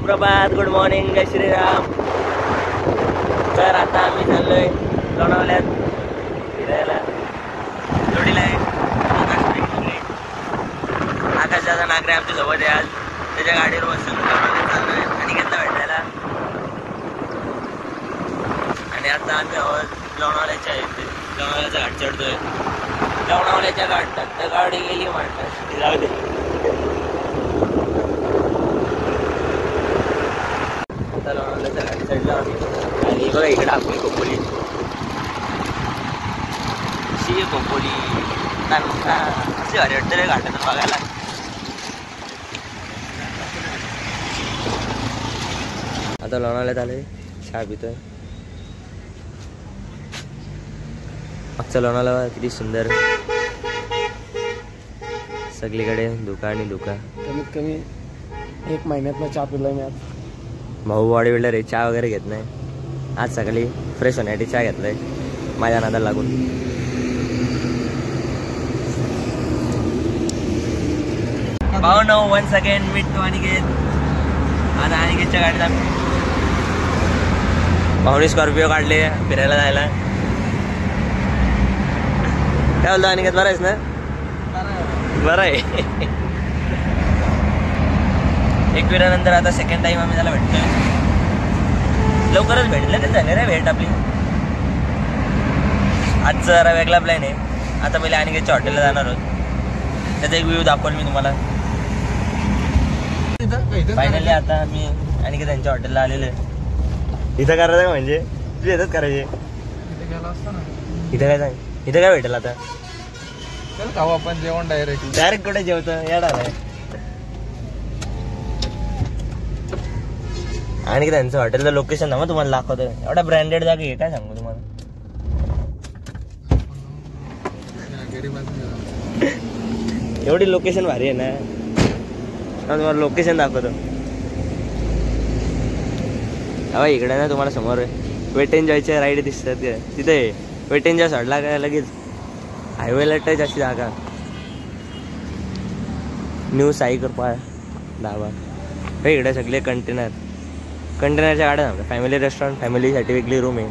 सुप्रभात, good morning, जय श्रीराम। तर आता आम्ही चाललोय लोणावळ्यात फिरायला। जोडीला आहे आकाश दादा नागरे आमच्या सोबत आहे। आज त्याच्या गाडीवर बसून लोणावळ्यात चाललोय आणि घेतला भेटायला। आणि आता आम्ही लोणावळ्याच्या इथे लोणावळ्याचा घाट चढतोय। लोणावळ्याच्या घाटात गाडी गेली म्हणतात, जाऊ दे। लोणावळ्याचा घाट चढला आणि बघा इकडे आपली खोपोली, शी खोपोली असे भारी वाटतं रे घाटातून बघायला। आता लोणावळ्यात आले, चहा पितोय। मागचा लोणावळा किती सुंदर, सगळीकडे धुका आणि धुका। कमीत कमी 1 महिन्यात चहा पिलाय मी आज। भाऊ बॉडी बिल्डर आहे, चहा वगैरे घेत नाही। आज सकाळी फ्रेश होण्यासाठी चहा घेतलाय माझ्या नादाला लागून। भाऊ no once again meet to Aniket. आता अनिकेतच्या गाडीत आम्ही भाऊनी स्कॉर्पिओ काढले फिरायला जायला। काय बोलतो अनिकेत, बरं आहेस ना? बरं आहे। एक पिरानंतर आता सेकंड टाइम आम्ही त्याला भेटतोय। लवकरच भेटलं तर झालं रे भेट आपली। आजचा जरा वेगळा प्लॅन आहे। आता पहिले अनिकेतच्या हॉटेलला जाणार आहोत, त्याचा एक व्ह्यू दाखवल मी तुम्हाला। फायनली आता मी अनिकेत यांच्या हॉटेलला आलेलो आहे। इथं करायचं म्हणजे तू येतच करायचे इथं काय सांग, इथं काय भेटेल आता? चल खाऊ आपण जेवण डायरेक्ट कुठे जेवतो येणार आहे। आणि त्यांचं हॉटेलचं लोकेशन ना मग तुम्हाला दाखवतोय। एवढा ब्रँडेड जागा आहे, काय सांगू तुम्हाला। एवढी लोकेशन भारी आहे ना, तुम्हाला लोकेशन दाखवतो। हवा इकडे ना तुम्हाला समोर वेट एन्जॉयच्या राईड दिसतात का तिथे। वेट एन्जॉय सोडला काय लगेच हायवेला टच अशी जागा। न्यू साई कृपा धाबा इकडे सगळे कंटेनरच्या गाड्या ना। फॅमिली रेस्टॉरंट, फॅमिलीसाठी वेगळी रूम आहे।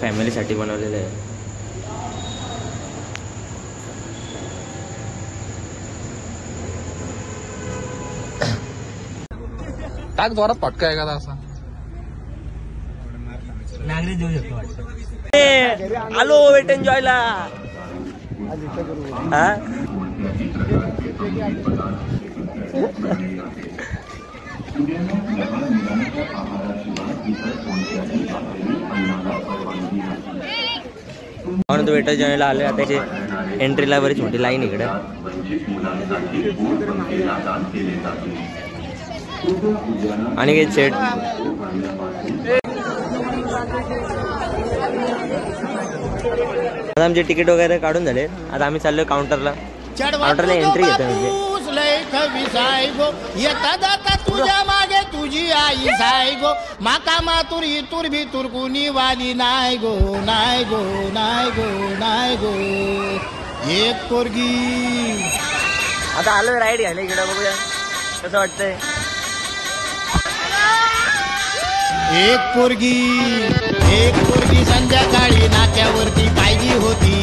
फॅमिलीसाठी बनवलेलं आहे। टाक जोरात फटका एखादा असा नागरी देऊ शकतो वाटतं। आलो वेट एन्जॉयला। हा म्हणून तो वेट एन्जॉयला आले। आता एंट्रीला बरीच मोठी लाईन इकडे। आणि काही शेट आता आमचे तिकीट वगैरे काढून झाले। आता आम्ही चाललोय काउंटरला एंट्री घेतो। तुझ्या मागे तुझी आई साय गो, माका मातुर इतुर भितुर कुणी वाली नाय गो, नाय गो, नाय गो, नाय गो। एक पोरगी आता आलोय राईड घ्यायला इकडे, बघूया कसं वाटतंय। एक पोरगी संध्याकाळी नाक्यावरती पाहिली होती।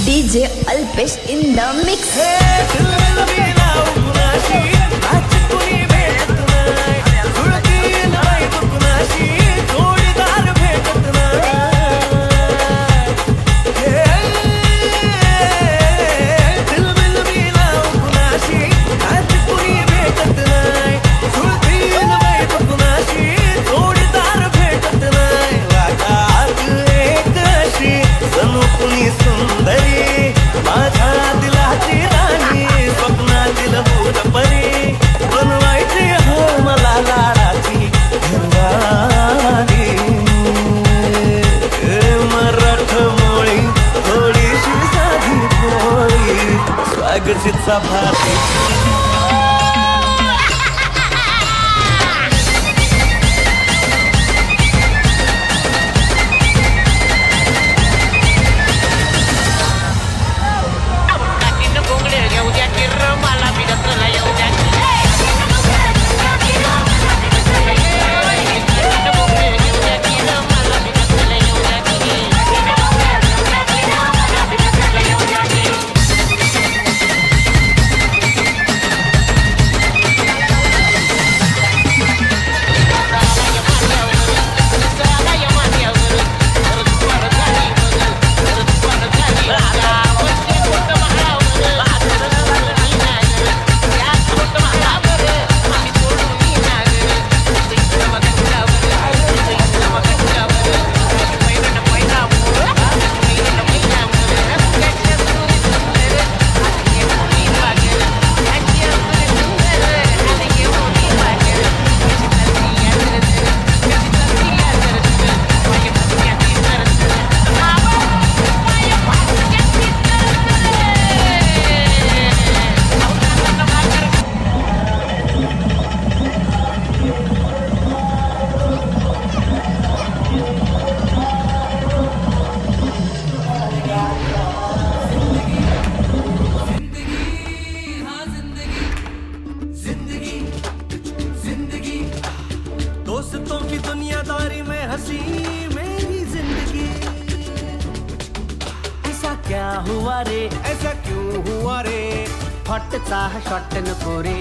DJ Alpesh in the mix. सुंदर सभाते दोस्तों की दुनियादारी में हंसी मेरी जिंदगी। ऐसा क्या हुआ रे, ऐसा क्यों हुआ रे, फटचा शॉट नको रे,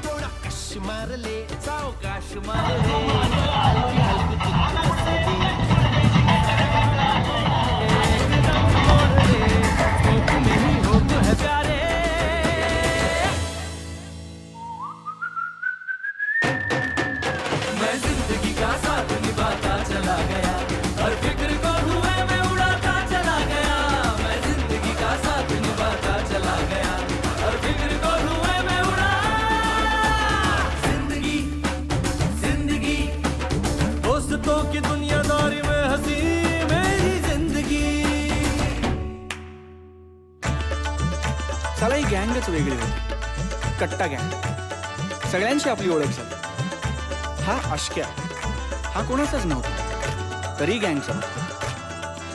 थोडा कश मारले सावकाश मारले, हलकी हलकी चिंता बसली, में ही हो तो है प्यारे। की दुनियादारी में हंसी मेरी जिंदगी। साला ही गँगच वेगळी होती, कट्टा गँग, सगळ्यांची आपली ओळख झाली। हा अश्क्या, हा कोणाचाच नव्हता, तरी गँगचा।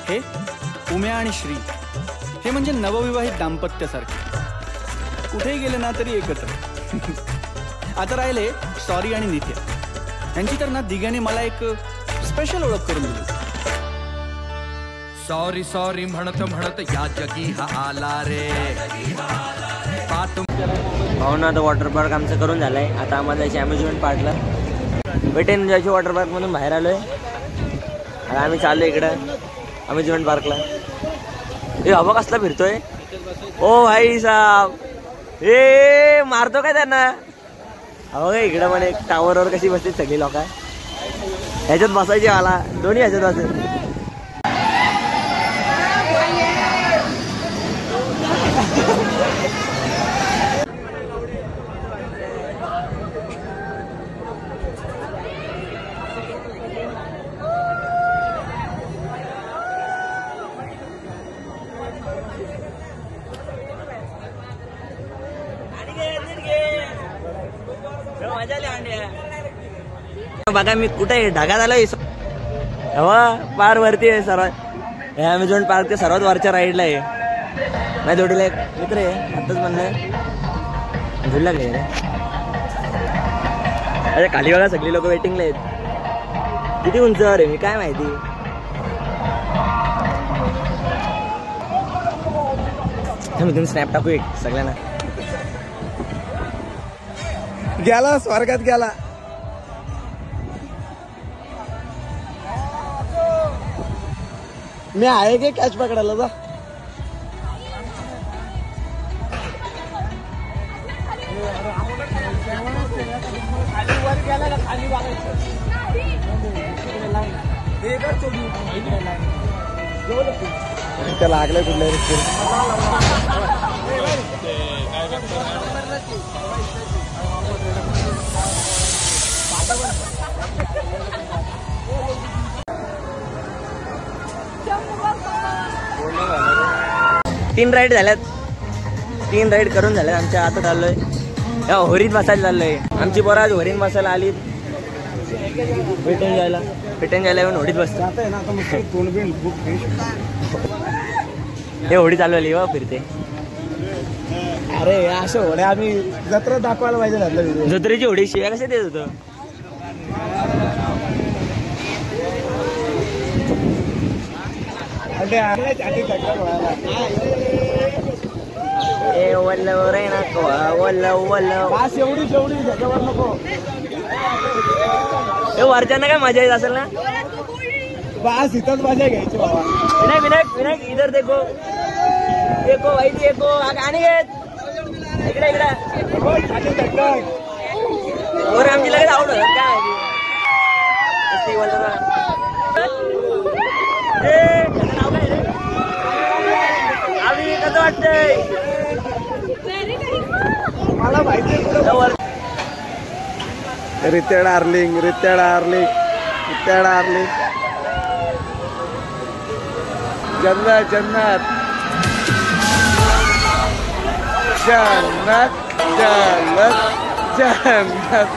हे उम्या आणि श्री, हे म्हणजे नवविवाहित दाम्पत्यासारखे, कुठेही गेले ना तरी एकत्र। आता राहिले सॉरी आणि नित्या, यांची तर ना दिघ्याने मला एक स्पेशल ओळख करून दिली। सॉरी सॉरी म्हणत म्हणत या जगी हा आला रे। भावना तर वॉटर पार्क आमचं करून झालंय, आता आम्हाला जायचे अम्युजमेंट पार्कला। वेट एंड एन्जॉयचे वॉटर पार्क मधून बाहेर आलोय, आता आम्ही चाललो इकडं अम्युजमेंट पार्कला। हे हवा कसला फिरतोय, ओ भाई साहब, हे मारतो काय त्यांना। अहो इकडं पण एक टावरवर कशी बसते सगळी लोक, ह्याच्यात बसायची मला, दोन्ही ह्याच्यात बसायचे। बघा मी कुठे ढगात आलोय, पार वरती आहे सर्वात, हे अमेझॉन पार्कच्या सर्वात वरच्या राईडला आहे। माझ्या जोडीला एक मित्र आहे, आताच म्हणलं झुलला काय रे। अरे खाली बघा सगळी लोक वेटिंगला आहेत, किती उंचावर आहे मी काय माहिती। मी तुम्ही स्नॅप टाकू एक सगळ्यांना। गेला स्वर्गात गेला। मी आहे की कॅच पकडायला जा। लागलं कुठल्या तीन राईड झाल्यात, 3 राईड करून झाले आमच्या. आता चाललोय या होरीत बसायला चाललोय. आमची पोरं आज होरीत बसायला आली. पेटून जायला येऊन होडीत बसतो. हे होडी चालवली वा फिरते. अरे अशा होड्या आम्ही जत्रा दाखवायला पाहिजे. जत्रेची होडी शिव्या कशा देत होतो. ए वल्लव रे नको वल्लव एवढी त्याच्यावर नको. हे वरच्यांना काय मजा येत असेल ना. बस इथंच मजा घ्यायची बाबा. विनायक इधर देखो भाई देखो. आणि इकडे वर आमची लगेच आवडत काय आम्ही कसं वाटतंय मला माहिती. रित्या डार्लिंग जन्नत जन्नत जन्नत जन्नत जन्नत.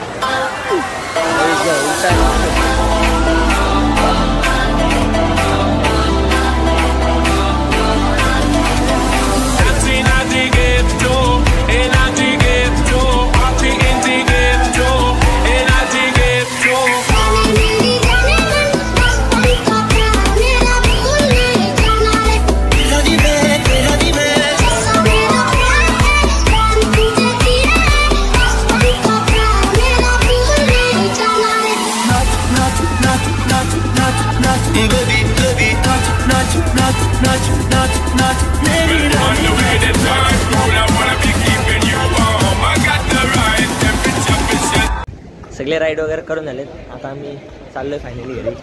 सगळे राईड वगैरे करून झालेत. आता आम्ही चाललोय फायनली घरी.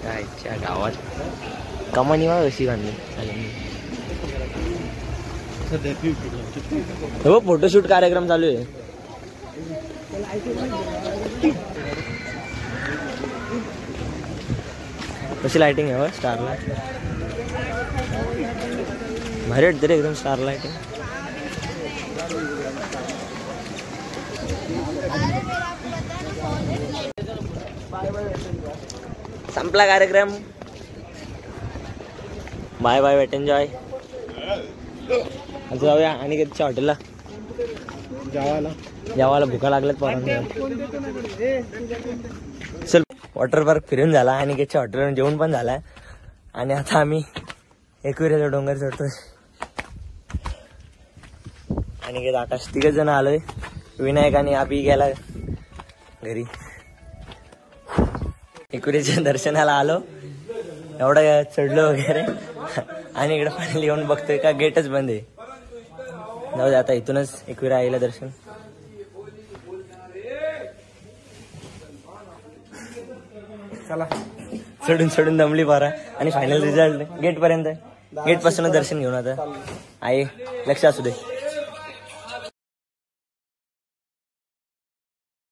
कायच्या गावात कमानी वा कशी बांधली. हो फोटोशूट कार्यक्रम चालू आहे. कशी लाइटिंग आहे स्टार लाईट. भारी वाटते रे एकदम स्टार लाईटिंग. संपला कार्यक्रम. Bye bye wait enjoy. जाऊया आणि कधीच्या हॉटेलला जेवायला भुका लागल्यात पोरांना. चल वॉटर पार्क फिरून झाला आणि कधीच्या हॉटेलवर जेवण पण झालाय. आणि आता आम्ही एकविरेचा डोंगर चढतोय. आणि कधी आकाश 3 जण आलोय. विनायक आणि आबी गेला घरी. एकविरेच्या दर्शनाला आलो. एवढं चढलो वगैरे आणि इकडे फायनली येऊन बघतोय का गेटच बंद आहे. जाऊ दे आता इथूनच एकविरा आईला दर्शन. चला चढून दमली पारा. आणि फायनल रिझल्ट गेट पर्यंत. गेट पासूनच दर्शन घेऊन आता आई लक्ष असू दे.